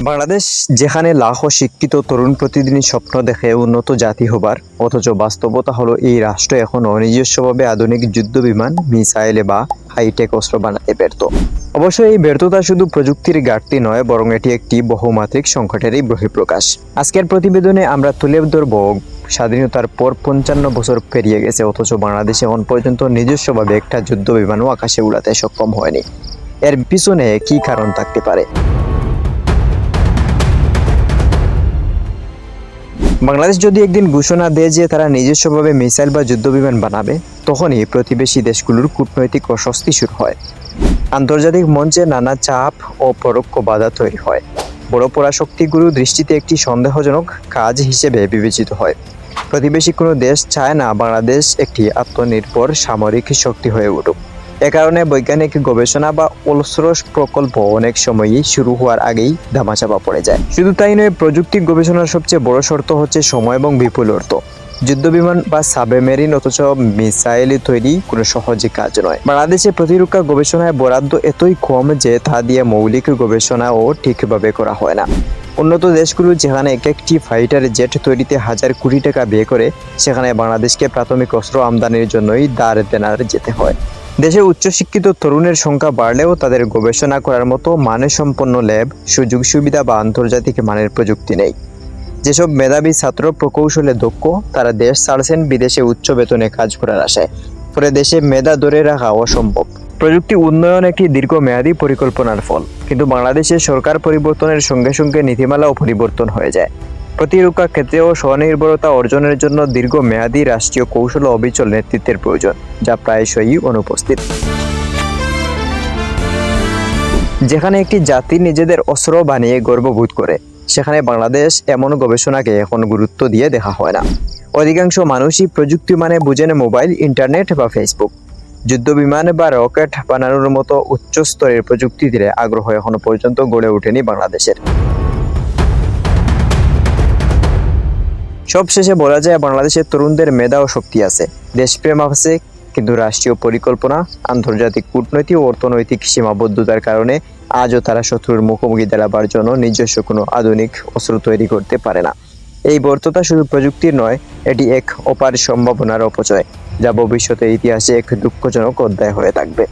বাংলাদেশ যেখানে লাখো শিক্ষিত তরুণ প্রতিদিনই স্বপ্ন দেখে উন্নত জাতি হবার, অথচ বাস্তবতা হলো এই রাষ্ট্র এখনও নিজস্বভাবে আধুনিক যুদ্ধ বিমান, মিসাইলে বা হাইটেক অস্ত্র বানাতে ব্যর্থ। অবশ্য এই ব্যর্থতা শুধু প্রযুক্তির ঘাটতি নয়, বরং এটি একটি বহুমাত্রিক সংকটেরই বহিঃপ্রকাশ। আজকের প্রতিবেদনে আমরা তুলে ধরব স্বাধীনতার পর 55 বছর পেরিয়ে গেছে, অথচ বাংলাদেশ এখন পর্যন্ত নিজস্বভাবে একটা যুদ্ধ বিমানও আকাশে উড়াতে সক্ষম হয়নি। এর পিছনে কী কারণ থাকতে পারে? বাংলাদেশ যদি একদিন ঘোষণা দেয় যে তারা নিজস্বভাবে মিসাইল বা যুদ্ধবিমান বানাবে, তখনই প্রতিবেশী দেশগুলোর কূটনৈতিক অস্বস্তি শুরু হয়। আন্তর্জাতিক মঞ্চে নানা চাপ ও পরোক্ষ বাধা তৈরি হয়। বড় পরাশক্তিগুলোর দৃষ্টিতে একটি সন্দেহজনক কাজ হিসেবে বিবেচিত হয়। প্রতিবেশী কোনো দেশ চায় না বাংলাদেশ একটি আত্মনির্ভর সামরিক শক্তি হয়ে উঠুক। এ কারণে বৈজ্ঞানিক গবেষণা বা অস্ত্র প্রকল্প অনেক সময়ই শুরু হওয়ার আগেই ধামাচাপা পড়ে যায়। শুধু তাই নয়, প্রযুক্তি গবেষণার সবচেয়ে বড় শর্ত হচ্ছে সময় এবং বিপুল অর্থ। যুদ্ধবিমান বা সাবমেরিন অথচ মিসাইল তৈরি কোনো সহজ কাজ নয়। বাংলাদেশে প্রতিরক্ষা গবেষণায় বরাদ্দ এতই কম যে তা দিয়ে মৌলিক গবেষণাও ঠিকভাবে করা হয় না। উন্নত দেশগুলো যেখানে এক একটি ফাইটার জেট তৈরিতে হাজার কোটি টাকা ব্যয় করে, সেখানে বাংলাদেশকে প্রাথমিক অস্ত্র আমদানির জন্যই দাঁড় দেনার যেতে হয়। দেশে উচ্চশিক্ষিত তরুণের সংখ্যা বাড়লেও তাদের গবেষণা করার মতো মানসম্পন্ন ল্যাব, সুযোগ সুবিধা বা আন্তর্জাতিক মানের প্রযুক্তি নেই। যেসব মেধাবী ছাত্র প্রকৌশলে দক্ষ, তারা দেশ ছাড়ছেন বিদেশে উচ্চ বেতনে কাজ করার আশায়। ফলে দেশে মেধা ধরে রাখা অসম্ভব। প্রযুক্তি উন্নয়ন একটি দীর্ঘমেয়াদী পরিকল্পনার ফল, কিন্তু বাংলাদেশের সরকার পরিবর্তনের সঙ্গে সঙ্গে নীতিমালাও পরিবর্তন হয়ে যায়। প্রতিরক্ষা ক্ষেত্রেও স্বনির্ভরতা অর্জনের জন্য দীর্ঘমেয়াদী রাষ্ট্রীয় কৌশল ও অবিচল নেতৃত্বের প্রয়োজন, যা প্রায়শই অনুপস্থিত। যেখানে একটি জাতি নিজেদের অস্ত্র বানিয়ে গর্ববোধ করে, সেখানে বাংলাদেশ এমন গবেষণাকে এখন গুরুত্ব দিয়ে দেখা হয় না। অধিকাংশ মানুষই প্রযুক্তি মানে বুঝেন মোবাইল, ইন্টারনেট বা ফেসবুক। যুদ্ধবিমান বা রকেট বানানোর মতো উচ্চ স্তরের প্রযুক্তিতে আগ্রহ এখনো পর্যন্ত গড়ে ওঠেনি বাংলাদেশের। সবশেষে বলা যায়, বাংলাদেশের তরুণদের মেধা ও শক্তি আছে, দেশপ্রেম আছে, কিন্তু রাষ্ট্রীয় পরিকল্পনা, আন্তর্জাতিক কূটনৈতিক ও অর্থনৈতিক সীমাবদ্ধতার কারণে আজও তারা শত্রুর মুখোমুখি দাঁড়াবার জন্য নিজস্ব কোনো আধুনিক অস্ত্র তৈরি করতে পারে না। এই ব্যর্থতা শুধু প্রযুক্তির নয়, এটি এক অপার সম্ভাবনার অপচয়, যা ভবিষ্যতে ইতিহাসে এক দুঃখজনক অধ্যায় হয়ে থাকবে।